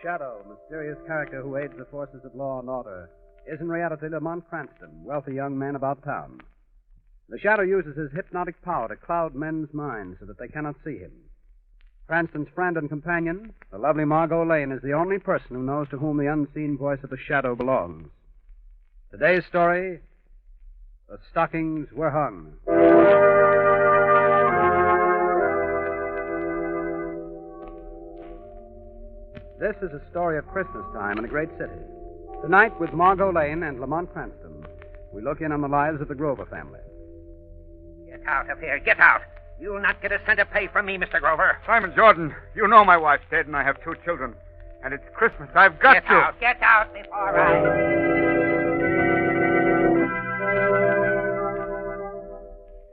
Shadow, mysterious character who aids the forces of law and order, is in reality Lamont Cranston, wealthy young man about town. The Shadow uses his hypnotic power to cloud men's minds so that they cannot see him. Cranston's friend and companion, the lovely Margot Lane, is the only person who knows to whom the unseen voice of the Shadow belongs. Today's story, The Stockings Were Hung. This is a story of Christmas time in a great city. Tonight, with Margot Lane and Lamont Cranston, we look in on the lives of the Grover family. Get out of here. Get out. You'll not get a cent of pay from me, Mr. Grover. Simon Jordan, you know my wife's dead and I have 2 children. And it's Christmas. I've got to. Get out before I...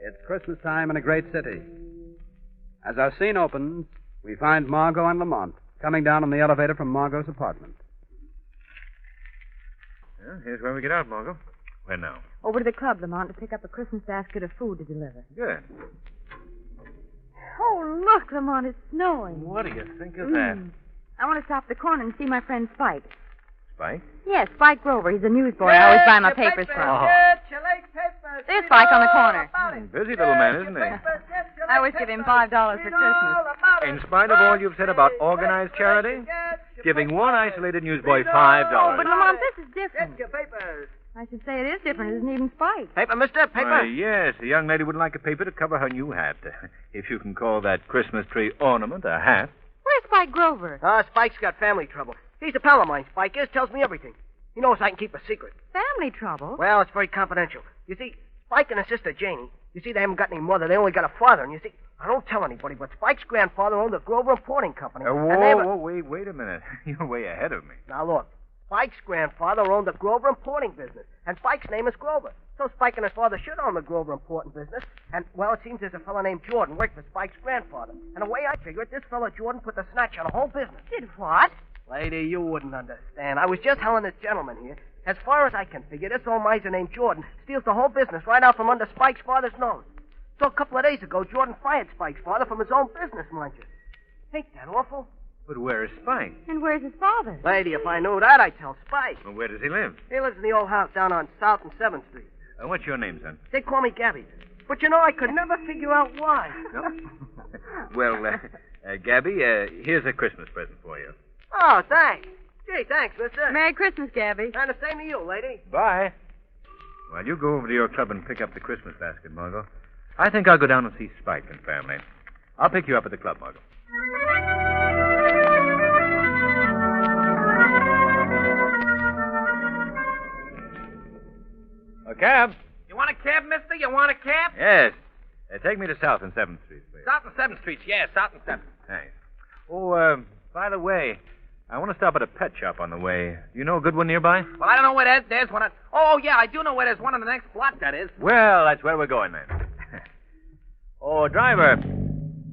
It's Christmas time in a great city. As our scene opens, we find Margot and Lamont coming down on the elevator from Margot's apartment. Well, here's where we get out, Margot. Where now? Over to the club, Lamont, to pick up a Christmas basket of food to deliver. Good. Oh, look, Lamont, it's snowing. What do you think of that? I want to stop at the corner and see my friend Spike. Spike? Yes, Spike Grover. He's a newsboy. I always buy my papers from. Oh. There's Spike on the corner. Busy little man, isn't he? I always give him $5 for Christmas. In spite of all you've said about organized charity, giving one isolated newsboy $5. Oh, but Lamont, this is different. I should say it is different. It isn't even Spike. Paper, mister? Paper? Yes, a young lady would like a paper to cover her new hat. If you can call that Christmas tree ornament a hat. Where's Spike Grover? Spike's got family trouble. He's a pal of mine, Spike is. Tells me everything. He knows I can keep a secret. Family trouble? Well, it's very confidential. You see, Spike and his sister Janie, you see, they haven't got any mother. They only got a father. And you see, I don't tell anybody, but Spike's grandfather owned the Grover Importing Company. Wait a minute. You're way ahead of me. Now, look. Spike's grandfather owned the Grover Importing business, and Spike's name is Grover. So Spike and his father should own the Grover Importing business. And, well, it seems there's a fellow named Jordan worked for Spike's grandfather. And the way I figure it, this fellow Jordan put the snatch on the whole business. Did what? Lady, you wouldn't understand. I was just telling this gentleman here. As far as I can figure, this old miser named Jordan steals the whole business right out from under Spike's father's nose. So a couple of days ago, Jordan fired Spike's father from his own business, mind you. Ain't that awful? But where is Spike? And where's his father? Lady, if I knew that, I'd tell Spike. Well, where does he live? He lives in the old house down on South and 7th Street. What's your name, son? They call me Gabby. But you know, I could never figure out why. No? Well, Gabby, here's a Christmas present for you. Oh, thanks. Gee, thanks, mister. Merry Christmas, Gabby. And the same to you, lady. Bye. Well, you go over to your club and pick up the Christmas basket, Margot. I think I'll go down and see Spike and family. I'll pick you up at the club, Margot. A cab? You want a cab, mister? You want a cab? Yes. Take me to South and 7th Street, please. South and 7th Street, yeah, South and 7th. Thanks. Oh, by the way, I want to stop at a pet shop on the way. Do you know a good one nearby? Well, I don't know where there's one. Oh, yeah, I do know where there's one on the next block, that is. Well, that's where we're going, then. Oh, driver,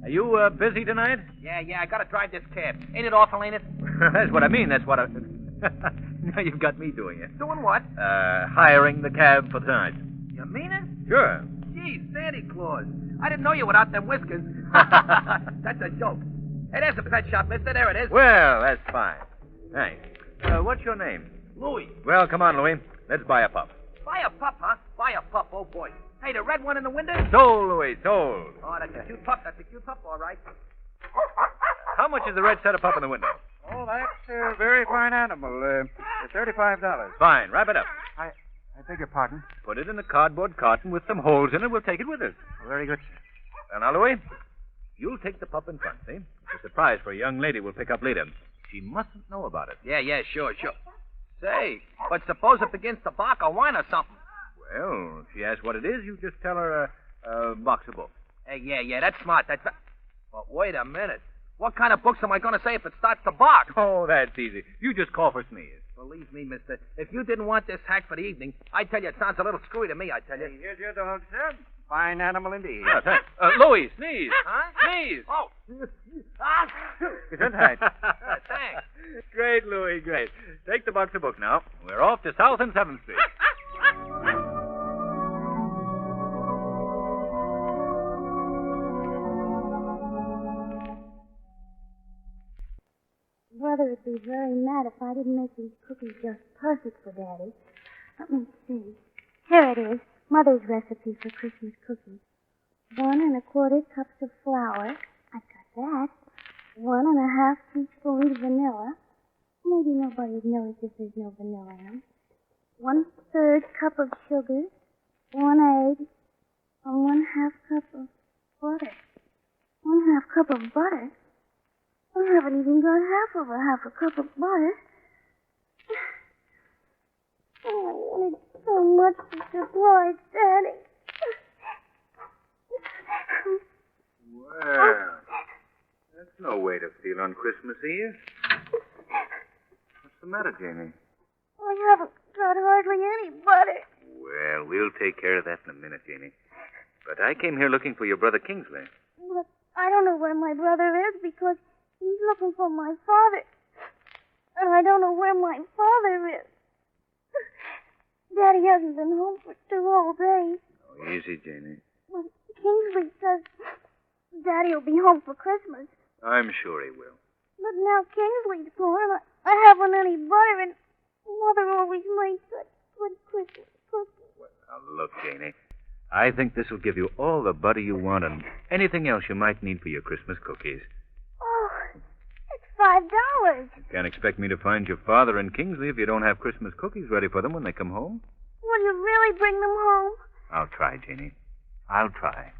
are you busy tonight? Yeah, I gotta drive this cab. Ain't it awful, ain't it? That's what I mean. That's what I... Now you've got me doing it. Doing what? Hiring the cab for tonight. You mean it? Sure. Gee, Santa Claus. I didn't know you without them whiskers. That's a joke. Hey, there's a pet shop, mister. There it is. Well, that's fine. Thanks. What's your name? Louis. Well, come on, Louis. Let's buy a pup. Buy a pup, huh? Buy a pup, oh boy. Hey, the red one in the window? Sold, Louis, sold. Oh, that's a cute pup. That's a cute pup, all right. How much is the red setter pup in the window? Oh, that's a very fine animal. $35. Fine, wrap it up. I beg your pardon? Put it in a cardboard carton with some holes in it. We'll take it with us. Very good, sir. Now, Louis, you'll take the pup in front, see? It's a surprise for a young lady we'll pick up later. She mustn't know about it. Yeah, sure. Say, but suppose it begins to bark or whine or something. Well, if she asks what it is, you just tell her a box of books. Hey, yeah, that's smart. But wait a minute. What kind of books am I going to say if it starts to bark? Oh, that's easy. You just call for Sneeze. Believe me, mister, if you didn't want this hack for the evening, I tell you, it sounds a little screwy to me, I tell you. Hey, here's your dog, sir. Fine animal indeed. Yeah, thanks. Louis, Sneeze. Huh? Sneeze. Oh. Gesundheit. Thanks. Great, Louis, great. Take the box of books now. We're off to South and 7th Street. Well, Mother would be very mad if I didn't make these cookies just perfect for Daddy. Let me see. Here it is. Mother's recipe for Christmas cookies. 1 1/4 cups of flour. I've got that. 1 1/2 teaspoons vanilla. Maybe nobody'd notice if there's no vanilla in them. 1/3 cup of sugar. 1 egg. And 1/2 cup of butter. 1/2 cup of butter? I haven't even got half a cup of butter. Oh, I wanted so much to surprise Daddy. Well, that's no way to feel on Christmas Eve. What's the matter, Jamie? I haven't got hardly any butter. Well, we'll take care of that in a minute, Jamie. But I came here looking for your brother Kingsley. But I don't know where my brother is because he's looking for my father. And I don't know where my father is. Daddy hasn't been home for 2 whole days. Oh, easy, Jamie. Well, Kingsley says Daddy will be home for Christmas. I'm sure he will. But now Kingsley's gone. I haven't any butter, and Mother always makes such good Christmas cookies. Well, now look, Janie. I think this will give you all the butter you want and anything else you might need for your Christmas cookies. Oh, it's $5. You can't expect me to find your father and Kingsley if you don't have Christmas cookies ready for them when they come home. Will you really bring them home? I'll try, Janie. I'll try.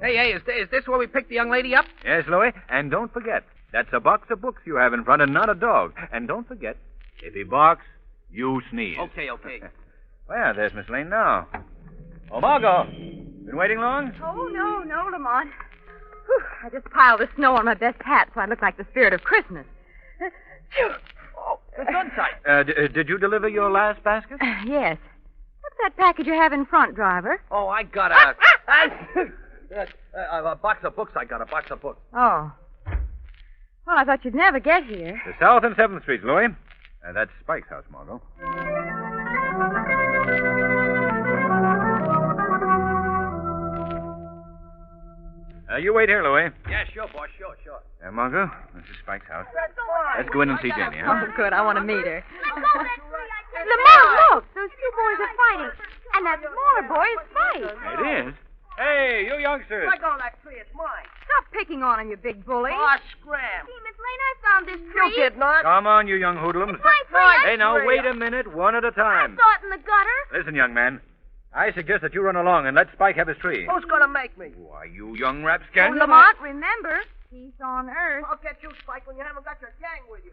Hey, is this where we picked the young lady up? Yes, Louie, and don't forget, that's a box of books you have in front and not a dog. And don't forget, if he barks, you sneeze. Okay. Well, there's Miss Lane now. Oh, Margot, been waiting long? Oh, no, Lamont. Whew, I just piled the snow on my best hat so I look like the spirit of Christmas. Oh, the sunshine. Did you deliver your last basket? Yes. What's that package you have in front, driver? Oh, I got a box of books. I got a box of books. Oh. Well, I thought you'd never get here. The South and 7th Streets, Louie. That's Spike's house, Margot. You wait here, Louie. Yeah, sure, boss. Sure. Margot, this is Spike's house. Let's go in and see Jenny, huh? Oh, good. I want to meet her. Lamont, Lamont, look. Those 2 boys are fighting. And that smaller boy is Spike. It is? Hey, you youngsters. Let go of that tree. It's mine. Stop picking on him, you big bully. Oh, scram. Hey, Miss Lane, I found this tree. You did not. Come on, you young hoodlums. Hey, now, wait a minute, one at a time. I saw it in the gutter. Listen, young man. I suggest that you run along and let Spike have his tree. Who's going to make me? Why, you young rapscan. Lamont, remember, peace on earth. I'll get you, Spike, when you haven't got your gang with you.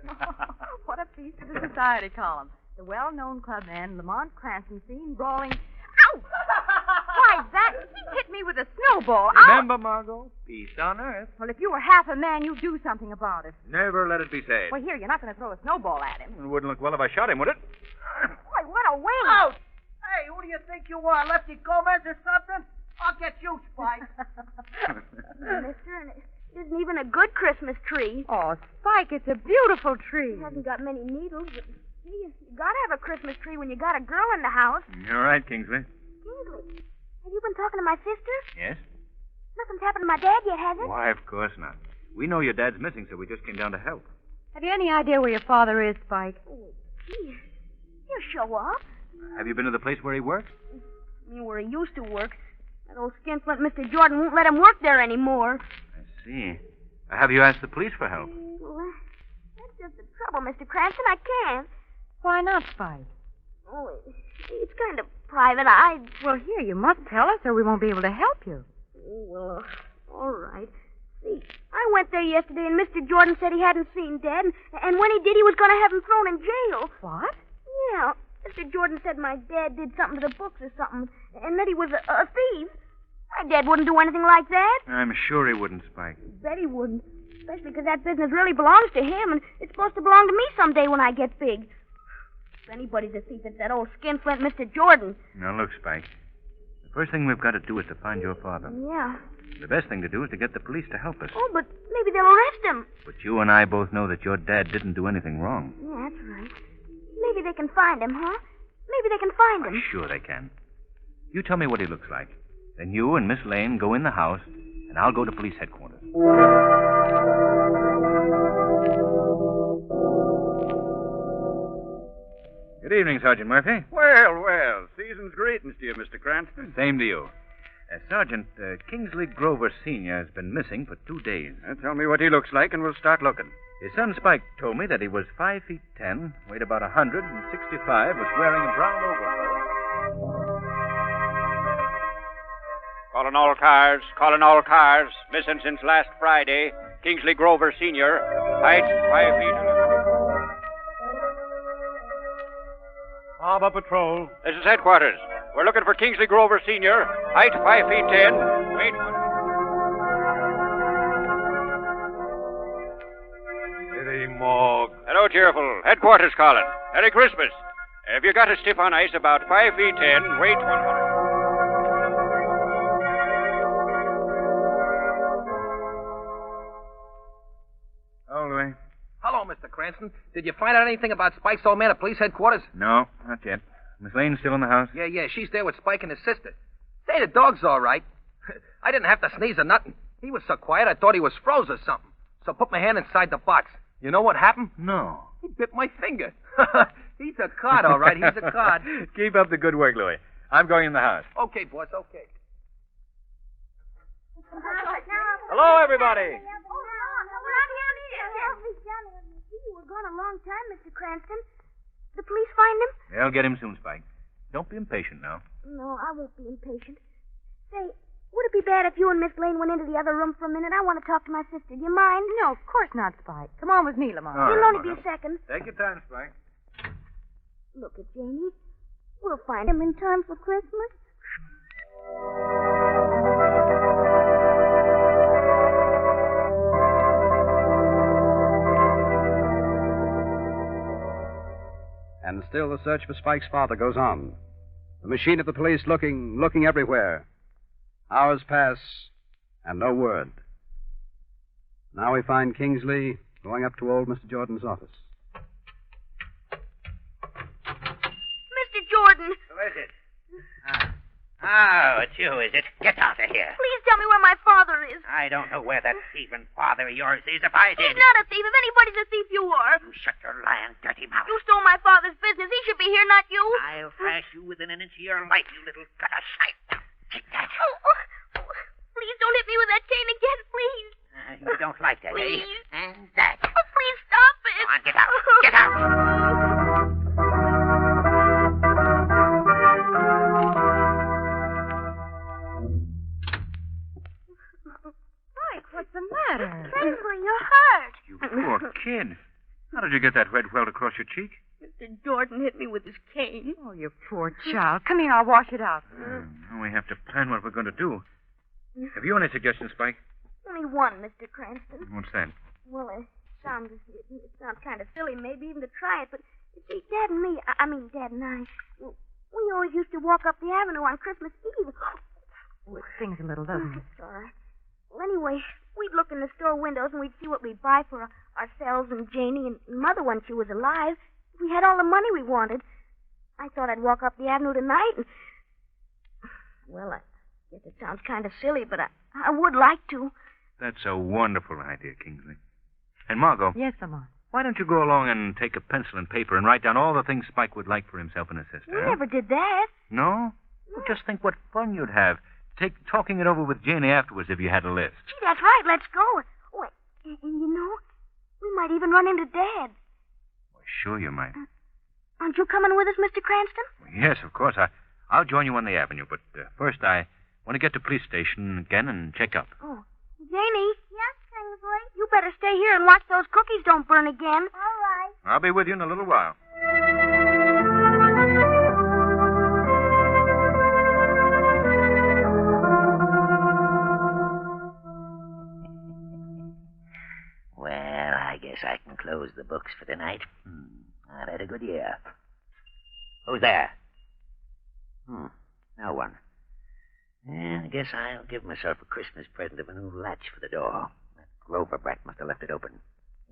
What a piece of the society column. The well-known clubman, Lamont Cranston, seen brawling... Ow! Why, that... He hit me with a snowball. Remember, Margot, peace on earth. Well, if you were half a man, you'd do something about it. Never let it be said. Well, here, you're not going to throw a snowball at him. It wouldn't look well if I shot him, would it? Boy, what a wing. Out! Hey, who do you think you are, Lefty Gomez or something? I'll get you, Spike. Mister, and it isn't even a good Christmas tree. Oh, Spike, it's a beautiful tree. It hasn't got many needles, but gee, you gotta have a Christmas tree when you got a girl in the house. You're right, Kingsley. Kingsley, have you been talking to my sister? Yes? Nothing's happened to my dad yet, has it? Why, of course not. We know your dad's missing, so we just came down to help. Have you any idea where your father is, Spike? Oh, gee, he'll show up. Have you been to the place where he works? I mean, where he used to work. That old skinflint Mr. Jordan won't let him work there anymore. I see. Have you asked the police for help? Well, that's just the trouble, Mr. Cranston. I can't. Why not, Spike? Oh, it's kind of private. Well, here, you must tell us or we won't be able to help you. Well, all right. See, I went there yesterday, and Mr. Jordan said he hadn't seen Dad, and when he did, he was going to have him thrown in jail. What? Yeah. Mr. Jordan said my dad did something to the books or something, and that he was a thief. My dad wouldn't do anything like that. I'm sure he wouldn't, Spike. Bet he wouldn't. Especially because that business really belongs to him, and it's supposed to belong to me someday when I get big. If anybody's a thief, it's that old skinflint Mr. Jordan. Now, look, Spike. The first thing we've got to do is to find your father. Yeah. The best thing to do is to get the police to help us. Oh, but maybe they'll arrest him. But you and I both know that your dad didn't do anything wrong. Yeah, that's right. Maybe they can find him, huh? Maybe they can find him. Sure they can. You tell me what he looks like. Then you and Miss Lane go in the house, and I'll go to police headquarters. Good evening, Sergeant Murphy. Well. Season's greetings to you, Mr. Cranston. Same to you. Sergeant, Kingsley Grover Sr. has been missing for 2 days. Tell me what he looks like, and we'll start looking. His son Spike told me that he was 5 feet 10, weighed about 165, was wearing a brown overcoat. Calling all cars. Missing since last Friday. Kingsley Grover Sr. Height 5 feet 11. Harbor Patrol. This is headquarters. We're looking for Kingsley Grover Sr. Height 5 feet 10. Weight 100. City morgue. Hello, cheerful. Headquarters calling. Merry Christmas. Have you got a stiff on ice about 5 feet 10, weight 100? Oh, Louis. Hello, Mr. Cranston. Did you find out anything about Spike's old man at police headquarters? No, not yet. Miss Lane's still in the house? Yeah, she's there with Spike and his sister. Say, the dog's all right. I didn't have to sneeze or nothing. He was so quiet I thought he was froze or something. So I put my hand inside the box. You know what happened? No. He bit my finger. He's a cod, all right. He's a cod. Keep up the good work, Louis. I'm going in the house. Okay, boss, okay. Hello, everybody. You were gone a long time, Mr. Cranston. The police find him? They'll get him soon, Spike. Don't be impatient now. No, I won't be impatient. Say, would it be bad if you and Miss Lane went into the other room for a minute? I want to talk to my sister. Do you mind? No, of course not, Spike. Come on with me, Lamont. All It'll right, only be Margot. a second. Take your time, Spike. Look at Janie. We'll find him in time for Christmas. And still the search for Spike's father goes on. The machine of the police looking everywhere. Hours pass, and no word. Now we find Kingsley going up to old Mr. Jordan's office. Mr. Jordan, Who is it? Oh, it's you, is it? Get out of here. please tell me where my father is. I don't know where that thieving father of yours is. If I He's did... not a thief. If anybody's a thief, you are. You shut your lying, dirty mouth. You stole my father's business. He should be here, not you. I'll thrash you within an inch of your life, you little gutter snipe. Take that. Please don't hit me with that cane again, please. You don't like that, Please. eh? And that. Please stop it. Come on, get out. Get out. Spike, what's the matter? Kingsley, you're hurt. You poor kid. How did you get that red welt across your cheek? Mr. Jordan hit me with his cane. Oh, you poor child. Come here, I'll wash it out. Now we have to plan what we're going to do. Have you any suggestions, Spike? Only one, Mr. Cranston. What's that? Well, it sounds kind of silly, maybe even to try it, but you see, Dad and me, I mean, Dad and I, we always used to walk up the avenue on Christmas Eve. Oh, it stings a little, doesn't it? Sorry. Well, anyway, we'd look in the store windows and we'd see what we'd buy for ourselves and Janie and Mother when she was alive. We had all the money we wanted. I thought I'd walk up the avenue tonight and... Well, I guess it sounds kind of silly, but I would like to. That's a wonderful idea, Kingsley. And Margot, Yes, Lamont. why don't you go along and take a pencil and paper and write down all the things Spike would like for himself and his sister? We huh? never did that. No? Well, just think what fun you'd have. Talking it over with Janie afterwards if you had a list. Gee, that's right. Let's go. Oh, and you know, we might even run into Dad. Well, sure you might. Aren't you coming with us, Mr. Cranston? Well, yes, of course. I'll join you on the avenue, but first I want to get to police station again and check up. Oh. Janie? Yes, Kingsley? You better stay here and watch those cookies don't burn again. All right. I'll be with you in a little while. Well, I guess I can close the books for tonight. I've had a good year. Who's there? No one. I guess I'll give myself a Christmas present of a new latch for the door. That Grover brat must have left it open.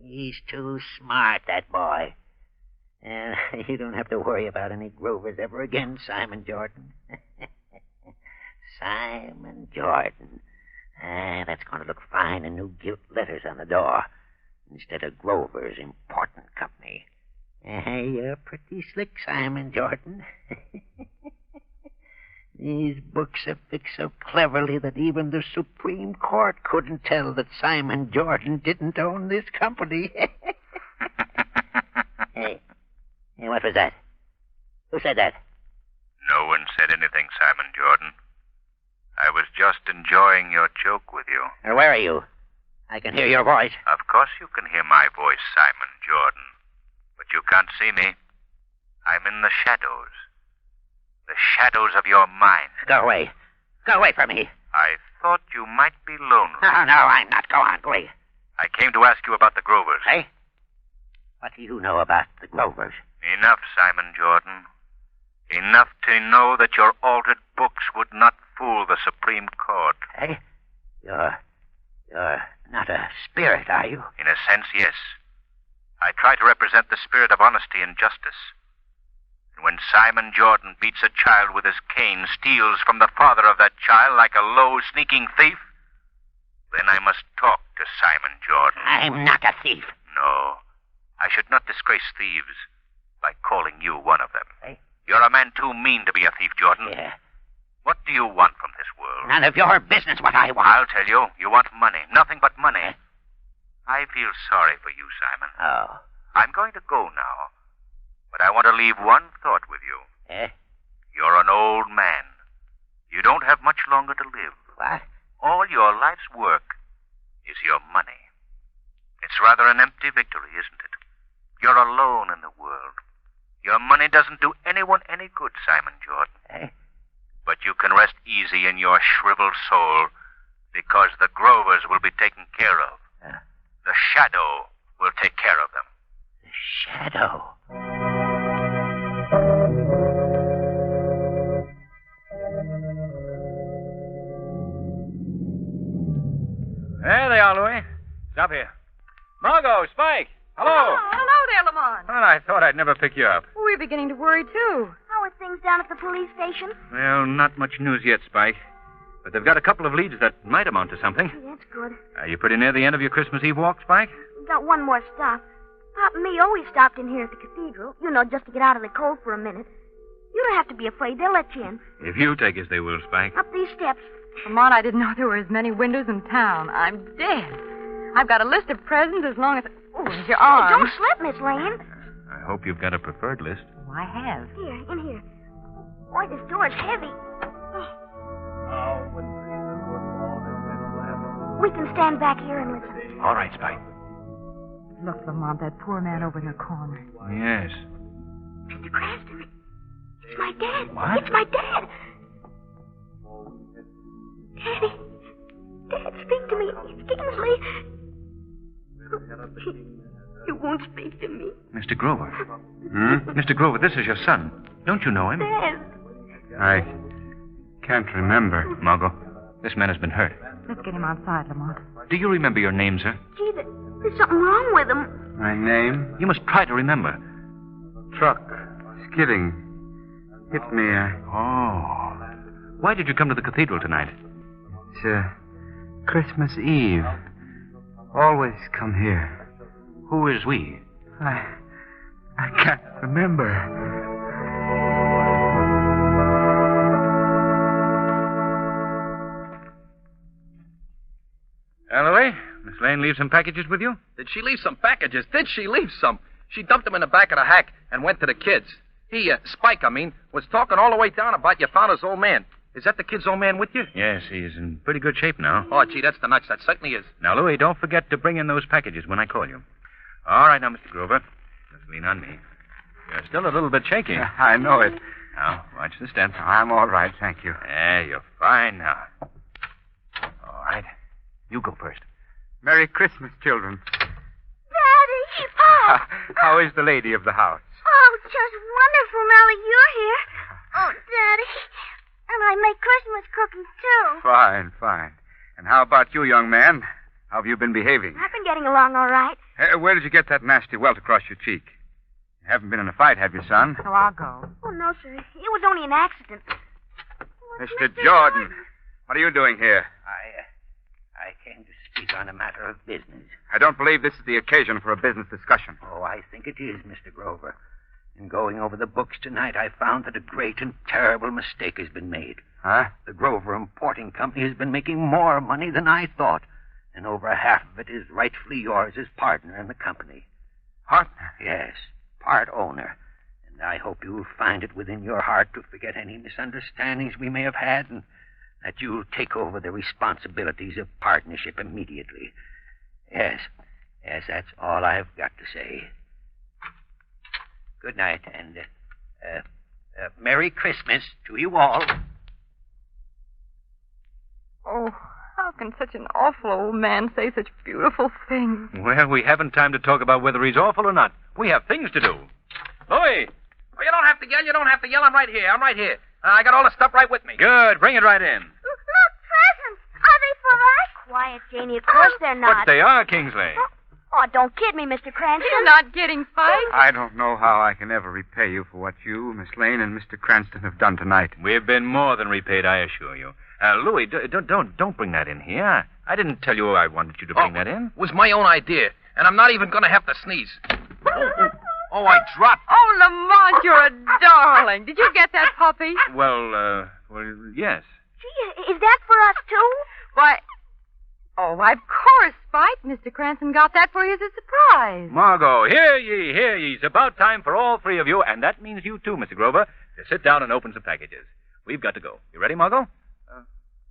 He's too smart, that boy. You don't have to worry about any Grovers ever again, Simon Jordan. Simon Jordan. That's going to look fine in new gilt letters on the door instead of Grover's Important Company. You're pretty slick, Simon Jordan. These books are fixed so cleverly that even the Supreme Court couldn't tell that Simon Jordan didn't own this company. Hey, what was that? Who said that? No one said anything, Simon Jordan. I was just enjoying your joke with you. Where are you? I can hear your voice. Of course you can hear my voice, Simon Jordan. But you can't see me. I'm in the shadows. The shadows of your mind. Go away. Go away from me. I thought you might be lonely. No, I'm not. Go on, go away. I came to ask you about the Grovers. Hey? What do you know about the Grovers? Enough, Simon Jordan. Enough to know that your altered books would not fool the Supreme Court. Hey? You're not a spirit, are you? In a sense, yes. I try to represent the spirit of honesty and justice. And when Simon Jordan beats a child with his cane, steals from the father of that child like a low, sneaking thief, then I must talk to Simon Jordan. I'm not a thief. No. I should not disgrace thieves by calling you one of them. Hey? You're a man too mean to be a thief, Jordan. Yeah. What do you want from this world? None of your business what I want. I'll tell you. You want money. Nothing but money. I feel sorry for you, Simon. Oh. I'm going to go now. But I want to leave one thought with you. Eh? You're an old man. You don't have much longer to live. What? All your life's work is your money. It's rather an empty victory, isn't it? You're alone in the world. Your money doesn't do anyone any good, Simon Jordan. Eh? But you can rest easy in your shriveled soul because the Grovers will be taken care of. The shadow will take care of them. The shadow? There they are, Louis. Stop here. Margot, Spike. Hello. Oh, hello there, Lamont. Well, I thought I'd never pick you up. We're beginning to worry, too. How are things down at the police station? Well, not much news yet, Spike. But they've got a couple of leads that might amount to something. That's good. Are you pretty near the end of your Christmas Eve walk, Spike? We've got one more stop. Pop and me always stopped in here at the cathedral, just to get out of the cold for a minute. You don't have to be afraid. They'll let you in. If you take us, they will, Spike. Up these steps. Lamont, I didn't know there were as many windows in town. I'm dead. I've got a list of presents as long as... Oh, there's your arm. Don't slip, Miss Lane. I hope you've got a preferred list. Oh, I have. Here, in here. Boy, this door's heavy. We can stand back here and listen. All right, Spike. Look, Lamont, that poor man over in the corner. Yes. Mr. Cranston. It's my dad. What? It's my dad. Daddy. Dad, speak to me. It's Kingsley. You won't speak to me. Mr. Grover. Mr. Grover, this is your son. Don't you know him? Dad. I can't remember. Margot, this man has been hurt. Let's get him outside, Lamont. Do you remember your name, sir? Gee, there's something wrong with him. My name? You must try to remember. Truck. Skidding. Hit me. Oh. Why did you come to the cathedral tonight? It's Christmas Eve. Always come here. Who is we? I can't remember. Louis, Miss Lane leave some packages with you? Did she leave some packages? Did she leave some? She dumped them in the back of the hack and went to the kids. He, Spike, was talking all the way down about your father's old man. Is that the kid's old man with you? Yes, he's in pretty good shape now. Oh, gee, that's the nuts. That certainly is. Now, Louis, don't forget to bring in those packages when I call you. All right, now, Mr. Grover. Just lean on me. You're still a little bit shaky. I know it. Now, watch the steps. I'm all right, thank you. Yeah, you're fine now. All right. You go first. Merry Christmas, children. Daddy! Pop! How is the lady of the house? Oh, just wonderful now that you're here. Oh, Daddy. And I make Christmas cookies, too. Fine, fine. And how about you, young man? How have you been behaving? I've been getting along all right. Where did you get that nasty welt across your cheek? You haven't been in a fight, have you, son? So I'll go. Oh, no, sir. It was only an accident. Mr. Jordan. What are you doing here? I came to speak on a matter of business. I don't believe this is the occasion for a business discussion. Oh, I think it is, Mr. Grover. In going over the books tonight, I found that a great and terrible mistake has been made. Huh? The Grover Importing Company has been making more money than I thought, and over half of it is rightfully yours as partner in the company. Partner? Yes, part owner. And I hope you'll find it within your heart to forget any misunderstandings we may have had, and that you'll take over the responsibilities of partnership immediately. Yes, that's all I've got to say. Good night, and Merry Christmas to you all. Oh, how can such an awful old man say such beautiful things? Well, we haven't time to talk about whether he's awful or not. We have things to do. Louis! Oh, you don't have to yell. You don't have to yell. I'm right here. I got all the stuff right with me. Good. Bring it right in. Look, presents. Are they for us? Quiet, Janie. Of course they're not. But they are, Kingsley. Oh, don't kid me, Mr. Cranston. You're not getting Spike. I don't know how I can ever repay you for what you, Miss Lane, and Mr. Cranston have done tonight. We've been more than repaid, I assure you. Louis, don't bring that in here. I didn't tell you I wanted you to bring that in. It was my own idea, and I'm not even going to have to sneeze. Oh, I dropped. Oh, Lamont, you're a darling. Did you get that puppy? Well, yes. Gee, is that for us, too? Why, oh, why, of course, Spike. Mr. Cranston got that for you as a surprise. Margot, hear ye. It's about time for all three of you, and that means you too, Mr. Grover, to sit down and open some packages. We've got to go. You ready, Margot?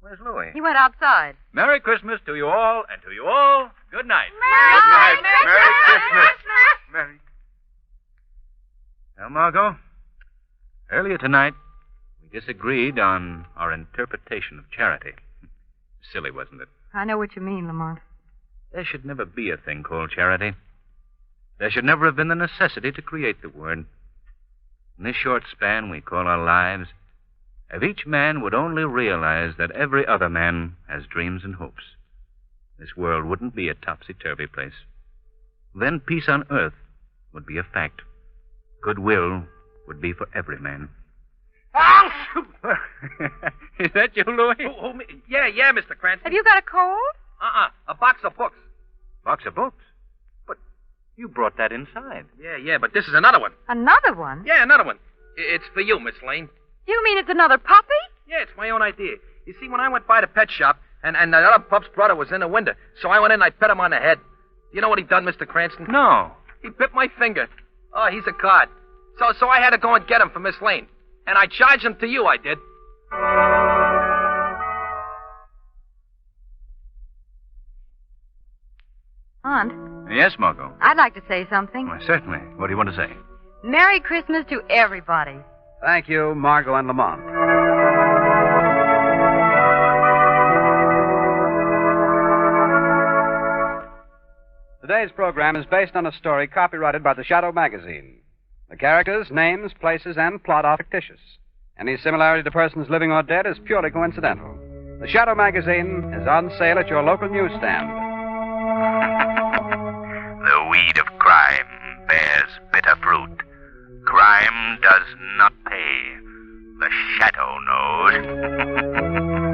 Where's Louis? He went outside. Merry Christmas to you all, and to you all, good night. Merry Christmas. Merry. Now, Margot, earlier tonight, we disagreed on our interpretation of charity. Silly, wasn't it? I know what you mean, Lamont. There should never be a thing called charity. There should never have been the necessity to create the word. In this short span we call our lives, if each man would only realize that every other man has dreams and hopes, this world wouldn't be a topsy-turvy place. Then peace on earth would be a fact. Goodwill would be for every man. Oh, Is that you, Louis? me? Yeah, Mr. Cranston. Have you got a cold? A box of books. Box of books? But you brought that inside. Yeah, but this is another one. Another one? Yeah, another one. It's for you, Miss Lane. You mean it's another puppy? Yeah, it's my own idea. You see, when I went by the pet shop, and the other pup's brother was in the window, so I went in and I pet him on the head. You know what he done, Mr. Cranston? No. He bit my finger. Oh, he's a card. So I had to go and get him for Miss Lane. And I charged him to you, I did. Aunt, Yes, Margot. I'd like to say something. Well, certainly. What do you want to say? Merry Christmas to everybody. Thank you, Margot and Lamont. Today's program is based on a story copyrighted by the Shadow magazine. The characters, names, places, and plot are fictitious. Any similarity to persons living or dead is purely coincidental. The Shadow magazine is on sale at your local newsstand. The weed of crime bears bitter fruit. Crime does not pay. The shadow knows.